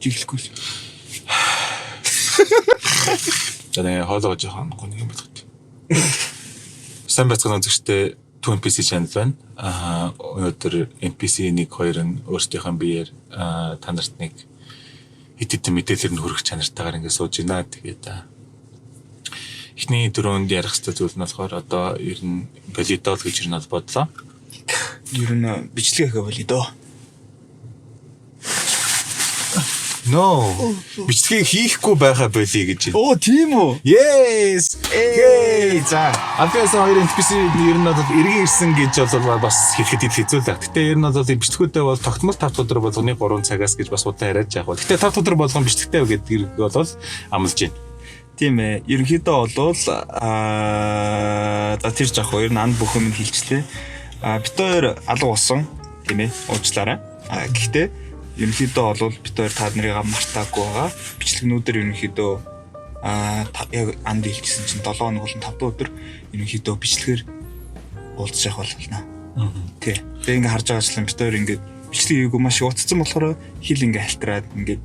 Жиглэхгүй. Тэгээ хоолоо жоохон гонг юм бодгот. Сайн байцгаана үзэгчтэй Two NPC channel байна. Өнөөдөр NPC 1-2 нь өөрсдийнхөө биеэр та нарт нэг хэд хэдэн мэдээлэл нь хүргэх чанартайгаар ингэ сууж байна. Тэгээд эхний дөрөнд ярих хэвээр зүйл нь болохоор одоо ер нь валидол гэж ер нь бодлоо. Ер нь бичлэгээ валидо. No. Бичлэгийг хийхгүй байхаа болий гэж. Оо тийм үү? Yes. За. Афяасан хоёр NPC ер нь бол эргэн ирсэн гэж бол бас хэлэхэд хэцүү л баг. Гэтэ ер нь бол бичлэгүүдээ бол тогтмол 5 өдөр болгоны 3 цагаас гэж бас удаан яриад яах вэ. Гэтэ 5 өдөр болгон бичлэгтэй гэдэг бол амлаж байна. Тийм ээ. Ерөнхийдөө бол тэр жах хоёр нанд бүхэн минь хэлчлээ. Бид хоёр алга болсон тийм ээ. Уучлаарай. Гэхдээ ерөнхийдөө бол бид хоёр та нарыг мартаагүй байгаа. Бичлэгнүүдээр ерөнхийдөө яг анд хэлчихсэн чинь 7 хоног болон 5 өдөр ерөнхийдөө бичлэгээр уулзах явах болно. Тий. Тэгээ ингээ харж байгаачлан бид хоёр ингээ бичлэгийг маш утцсан болохоор хэл ингээ халтраад ингээ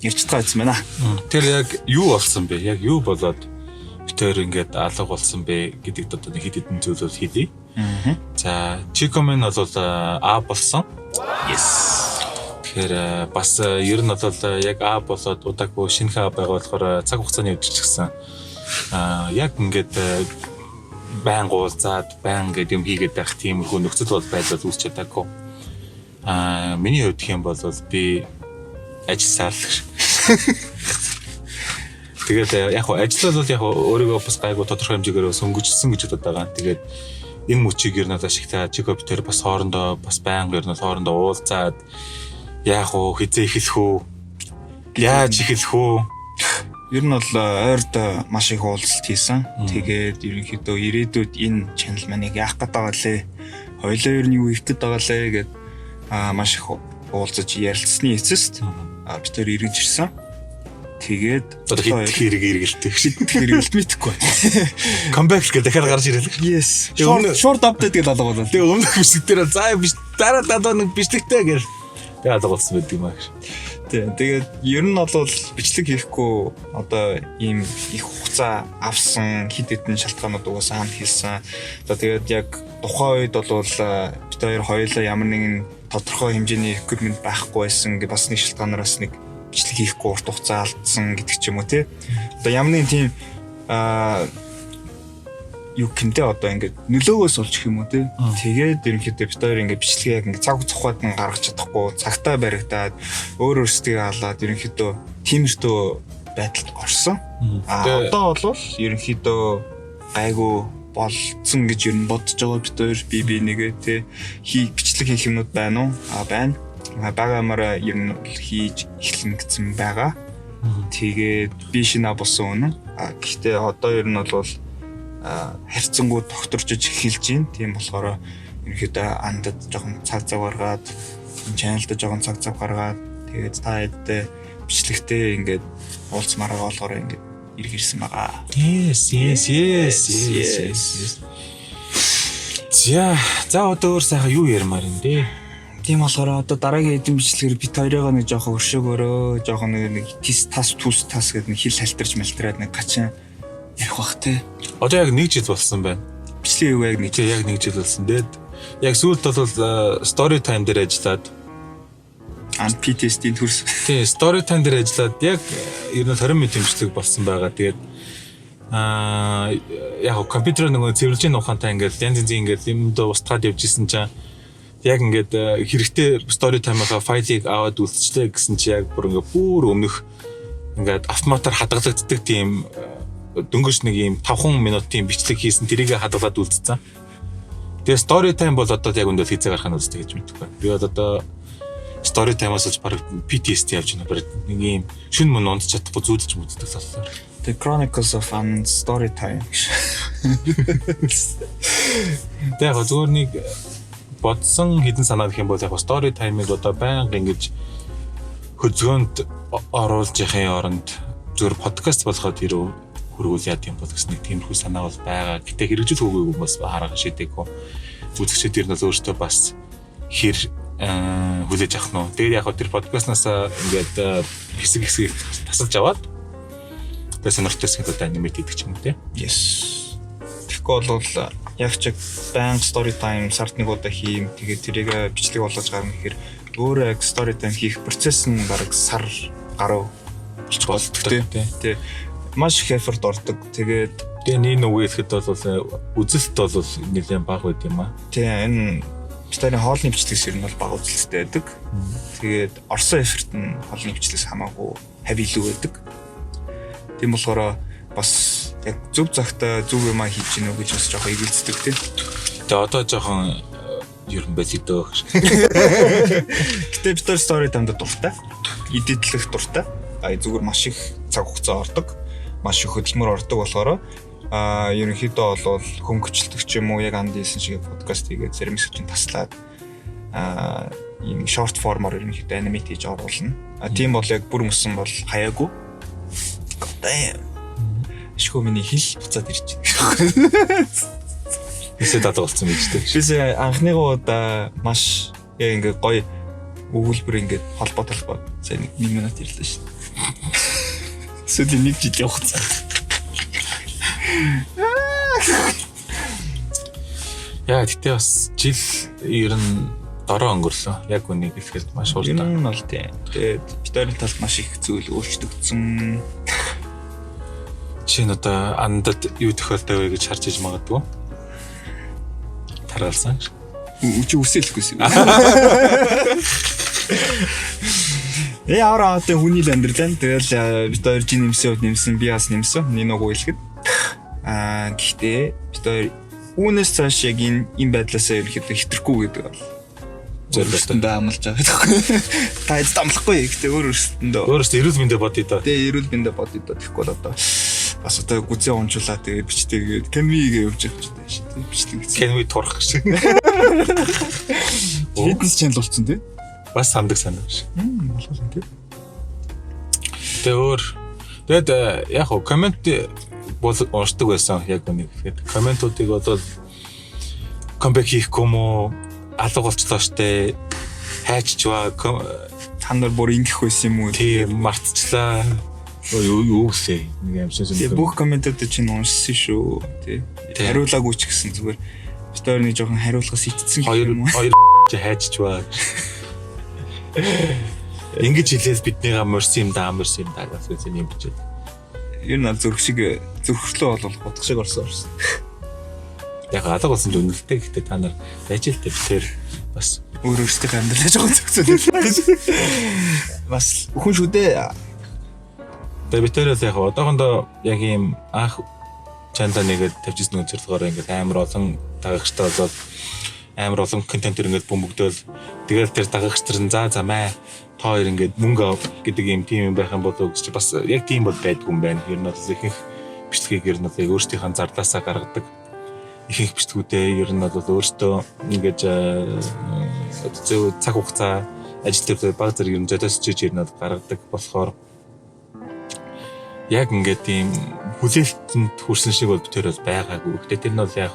ярьж байгаа юм байна. Тэр яг юу болсон бэ? Яг юу болоод бид хоёр ингээ алга болсон бэ гэдэгт одоо нэг хэд хэдэн зүйлүүд хэлье. За, Чикомен бол А болсон. Yes. Тэгэхээр бас ер нь бол яг А болоод удаагүй шинэ А байгаа болохоор цаг хугацааны өвдөж гисэн. Яг ингээд байн гуулзаад байн гэдэг юм хийгээд байх тийм их нөхцөл бол байдал үүсч чадаагүй. Миний хувьд хэм бол би ажилласаар л. Тэгээд яг ажил бол яг өөрийгөө бас гайгүй тодорхой хэмжээгээр сөнгөжсөн гэж бодоод байгаа. Тэгээд энэ мөчийг ер нь одоо шигтэй Чикоптер бас хоорондоо бас байн ер нь хоорондоо уулзаад яах вэ? Хизээ эхлэх үү? Яаж эхлэх үү? Ер нь бол ойрд маш их уулзалт хийсэн. Тэгээд ерөнхийдөө ирээдүйд энэ channel маань яах гээд байгаа лээ. Хоёлоо ер нь юу хийх гээд байгаа лээ гэд маш их уулзаж ярилцсны эцэст бид хоёр эргэж ирсэн. Тэгээд одоо хэрэг эргэлтэй. Хэрэгэлт мэдхгүй. Comeback гэдэг дахиад гарч ирэл. Yes. Short update гэдэг алга болоо. Тэгээ өмнөх бичлэгтэр заа биш дараа нэг бичлэгтэй гэл. Тэгээ алга болсон байдаг юм аа. Тэгээд ер нь бол бичлэг хийхгүй одоо ийм их хугацаа авсан хэд хэдэн шалтгаанууд угаасаа хамт хэлсэн. Одоо тэгээд яг тухайн үед бол бид хоёр хоёулаа ямар нэгэн тодорхой хэмжээний equipment байхгүй байсан гэ бас нэг шалтгаанараас нэг бичлэг хийхгүй урт хугацаа алдсан гэдэг ч юм уу тий. Одоо ямар нэгэн тийм юу гэмтэй одоо ингээд нөлөөгөөс олж гэх юм уу тий. Тэгээд ерөнхийдөө бид хоёр ингээд бичлэгээ яг ингээд цаг цухаад нь гаргаж чадахгүй цагтаа баригдаад өөр өөрсдөө халаад ерөнхийдөө тиймэрхүү байдалд орсон. Одоо бол ерөнхийдөө гайгүй болцсон гэж ер нь бодож байгаа бид хоёр би нэгээ тий бичлэг хийх юмнууд байна уу? Байна. Багаамаараа ер нь хийж эхлэн гэсэн байгаа. Тэгээд би шинэ болсон үнэн. Гэхдээ одоо ер нь бол харьцангуй докторж эхэлж байна. Тийм болохоор ерөнхийдөө андад жоохон цаг гаргаад channel-д жоохон цаг гаргаад тэгээд та хэдтэй бичлэгтэй ингээд уулзмаар байгаа болохоор ингээд иргэрсэн байгаа. Yes. За одоо өөр сайхан юу ярмаар юм бэ? Тийм болохоор одоо дараагийн эдэн бичлэгээр бит хоёроо нэг жоохон өршөөгөөрөө жоохон нэг тас гэдэг нэг хил халтарч малтраад нэг гачин ярих бах те. Одоо яг 1 жил болсон байна. Бичлэг яг 1 жил болсон. Тэгээд яг сүүлд бол story time дээр ажиллаад PTSD-ийн төрс. Тийм, story time дээр ажиллаад яг ер нь 20 минут бичлэг болсон байгаа. Тэгээд яг компьютер нөгөө цэвэрлжийн ухаантай ингээд янз ингээд юмд устгаад явж исэн чинь яг ингээд хэрэгтэй story time-аа файлыг аваад үлдчихлээ гэсэн чи яг бүр өмнөх ингээд автоматар хадгалагддаг тийм дөнгөж нэг юм 5 минутын бичлэг хийсэн тэрийг хадгалаад үлдсэн. Тэгээ story time бол одоо яг өндөө хийцээ гарах нь үстэй гэж мэдхгүй. Би одоо story time-аас ч баг PTSD явж байна. Нэг юм шүн мөн унтж чадахгүй зүүдэлж мэддэг боллоо. The Chronicles of an Story Time. Тэгээ зүгээр нэг бодсон хідэн санаа гэх юм бол яг story time-ыг одоо байнга ингэж хөдөлгөөнд оруулж яхахын оронд зүгээр подкаст болгоод ирв хөргүүл яа тийм бол гэсэн нэг тиймэрхүү санаа бол байгаа. Гэтэ хэрэгжил хөөгүй хүмүүс хараа шийдэггүй. Үзэгчид ер нь өөртөө бас хэр хүлээж авах нь. Тэгээд яг тэр подкастнаас ингээд хэсэг тасалж аваад тэгээд сонирхолтой хэсгүүд анимейт хийдэг ч юм уу те. Yes. Тэгэхгүй бол яг ч банк story time сард нэг удаа хийм. Тэгээд тэрийг бичлэг болгож гарна гэхээр өөрөө яг story time хийх процесс нь бараг сар гаруй болчих болдог тий. Маш их effort ордог. Тэгээд нэг үгээхэд бол үзэлт бол нэлээд бага байд юм аа. Тий энэ битэрийн хоолны бичлэгс ер нь бол бага үзэлттэй байдаг. Тэгээд орсон effort нь хоолны бичлэгс хамаагүй хав илүү байдаг. Тийм болохоор бас яг зөв цагтаа зөв юм хийж гинөө гэж бас жоохон эгэлцдэг тий. Тэгээ одоо жоохон ер нь бэлдөө. Гэтэ битэр story time дуртай. Эдэдлэх дуртай. Зүгээр маш их цаг хугацаа ордог. Маш их хөдөлмөр ордог болохоор ерөнхийдөө бол хөнгөчлөлтөг ч юм уу яг анд хийсэн шиг подкаст хийгээд зарим хэсэг чинь таслаад ийм short form-оор ерөнхийдөө анимейт хийж оруулна. Тийм бол яг бүр мөсөн бол хаяагүй. Шкөө миний хил буцаад ирж байна. Бисээ дад болсон байж тээ. Бисээ анхныгоо удаа маш яг ингээ гоё өгүүлбэр ингээ холбоо сайн 1 минут ирлээ шүү дээ. Сүүлийн 1 жил явах цаг. Яа тэгтээ бас жил ер нь дороо өнгөрлөө. Яг үнийг хэлэхэд маш хурдан. Энэ нь бол тийм. Тэгээд битэрийн талд маш их зүйл өөрчлөгдсөн. Чинь одоо андад юу тохиолдов вэ гэж харж иж магадгүй. Тараалсан. Үчи үсэлэхгүйсэн. Яараа тэ хүний л амьдрал. Тэгэл битэр жин нэмсэн, би бас нэмсэн. Нэг үйлхэд. Гэхдээ битэр үүнээс цааш яг энэ байдлаасаа ерөөхдөө хитрэхгүй гэдэг бол өөрөөсөндөө амлаж байгаа байхгүй. Та эд амлахгүй гэхдээ өөрөөсөндөө эрүүл мэндэ бодъё доо. Тэ эрүүл мэндэ бодъё доо. Тэгэхгүй бол одоо бас одоо гүзээ унжуулаад тэгээд бичтэйгээд Canva-гээ явж явах ч тааш. Бичлэг гэсэн. Canva турах шиг. Fitness channel болсон тий. Бас сандаг санаа биш. Болов тий. Тэгээд яг хоо комент бол уншдаг байсан яг үнийг. Тэгээд комментуудыг бол камбэк хийхгүй юм уу? Алга болчлоо штэ. Хайччваа та нар бүр ингэх байсан юм уу? Тийм мартчихлаа. Юу гэсэ нэг юм шиг юм. Бүх комментууд чинь уншсан шүү. Тий. Хариулаагүй ч гэсэн зүгээр битэр нэг жоохон хариулгаас итцсэн юм уу? Хоёр хайччваа. Ингэж хэлээс биднийг амарсан юм даа гэж үгүй юм бичээд. Ер нь зүрхлөө бол бодох шиг орсон. Яг алга болсон л үнэлтэй гэхдээ та нар байж л тэр бас өөрөөсөө амьдралаа жоохон зохицуулах. Бас хүн шүү дээ. Тэгээ битэрээс яг одоохондоо яг ийм анх чанда нэгэд тавьчихсан үзэрлэгоор ингээд амар олон дагагчтай болоод амар олон контентер ингээд бөмбөгдөөл тэгэл тэр дагагчтар нь за маа та хоёр ингээд мөнгө гэдэг юм тийм юм байх юм болов гэж бас яг тийм бол байдгүй юм байна. Ер нь бол ихэнх бичлэгийг ер нь бол өөрсдийнхээ зардлаасаа гаргадаг. Ихэнх бичлэгүүдээ ер нь бол өөртөө ингээд зөв цаг хугацаа ажил дээр баг зэрэг ер нь зодосч ер нь гаргадаг болохоор яг ингээд тийм хүлээлтэнд хүрсэн шиг бол тэр бол байгаагүй. Гэхдээ тэр нь бол яг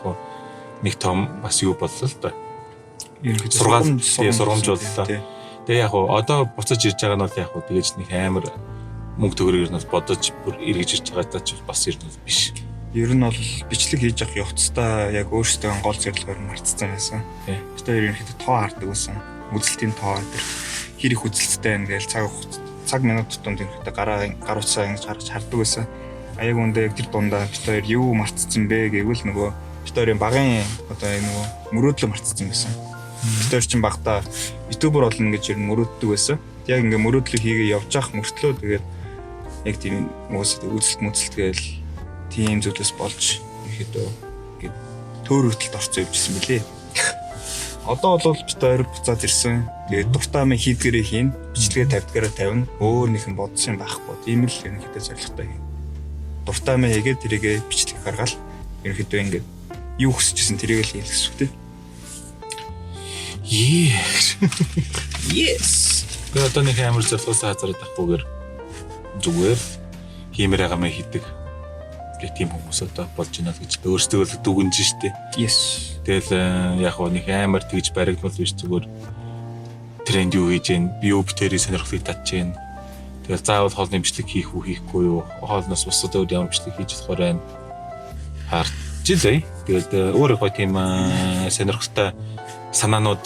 нэг том бас юу боллоо л да. Сургамж боллоо. Тэгээ яг одоо буцаж ирж байгаа нь бол яг тэгэж нэг амар мөнгө төгрөөр нь бодож бүр эргэж ирж байгаа ч бас ер нь биш. Ер нь бол бичлэг хийж явах явцдаа яг өөрсдөө гол зорилгоор мартцсан байсан. Тэр ерөнхийдөө тоо хардаг байсан. Үзэлтийн тоо тэр хэр их үзэлттэй байна гээл цаг минут тутамд ерөнхийдөө гар утсаа ингэж харж хардаг байсан. Яг үндэ яг тэр дундаа бид хоёр юу мартцсан бэ гэвэл нөгөө бид хоёрын багын одоо нөгөө мөрөөдлөө мартцсан байсан. Бид хоёр чинь багтаа ютубер болно гэж ер нь мөрөөддөг байсан. Яг ингээ мөрөөдлөө хийгээ явж явах мөртлөө тэгээд яг тийм үзэлт гээл тийм зүйлс болж ирэхэд ингээд төр хүртэлд орцсон явжсэн билээ. Одоо бол бид хоёр буцаад ирсэн. Тэгээд дуртай мэн хийдгэрээ хийн, бичлэгээ тавьдгаараа тавина. Өөр нэгэн бодсон байхгүй. Тийм л ерөнхийдөө зорилготой юм. Дуртай мэн хийгээд тэрийгээ бичлэг гаргаал. Ерөнхийдөө ингээд юу хүсчихсэн тэрийг л хийх гэсэн үг тийм. Yes. Тэгээд одоо нэг амар зорилгоос хазараад авахгүйгээр зүгээр хиймээр байгаа мэн хийдэг. яг тийм хүмүүс одоо болж байна л гэж өөрсдөө л дүгнэж штэ. Yes. Тэгэл яг нэг амар тэгж баригдмал биш зүгээр тренд юу хийж гэн би юу битэрийн сонирхлыг татж гэн. Тэгэл заавал хоолны бичлэг хийх үү хийхгүй юу хоолноос бусад өөр ямар бичлэг хийж болохоор байна. Харж илээ. Тэгэл өөрөө гоо тийм сонирхолтой санаанууд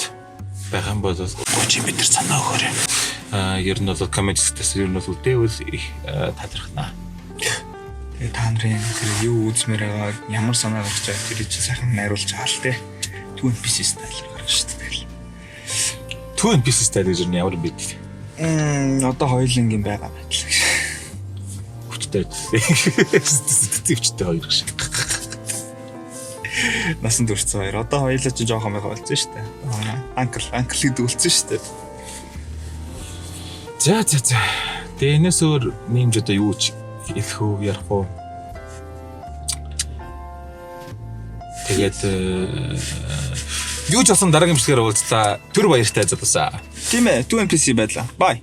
байх юм бол 30 м санаа өгөөрэй. Ер нь бол комментс ер нь бол дэвэл их талархнаа. Тэгээ та нарын тэр юу үзмээр байгааг ямар санаа гарч байгаа тэрийг чи сайхан найруулж байгаа л те. Twin Pieces стайл гарах шүү дээ. Twin Pieces стайл гэж ямар юм бэ? Одоо хоёулангийн байгаа байтлаа гэж. Хүчтэй. Хүчтэй хоёр гэж. Насан туршсан хоёр. Одоо хоёулаа ч жоохон байх болсон шүү дээ. Анкл гэдэг үлдсэн шүү дээ. За. Тэгээ энэс өөр нэмж одоо юу ч хэлэх үү ярих уу. Тэгээд юу ч болсон дараагийн бичлэгээр уулзлаа. Түр баяртай залуусаа. Тийм ээ, 2 NPC байлаа. Bye.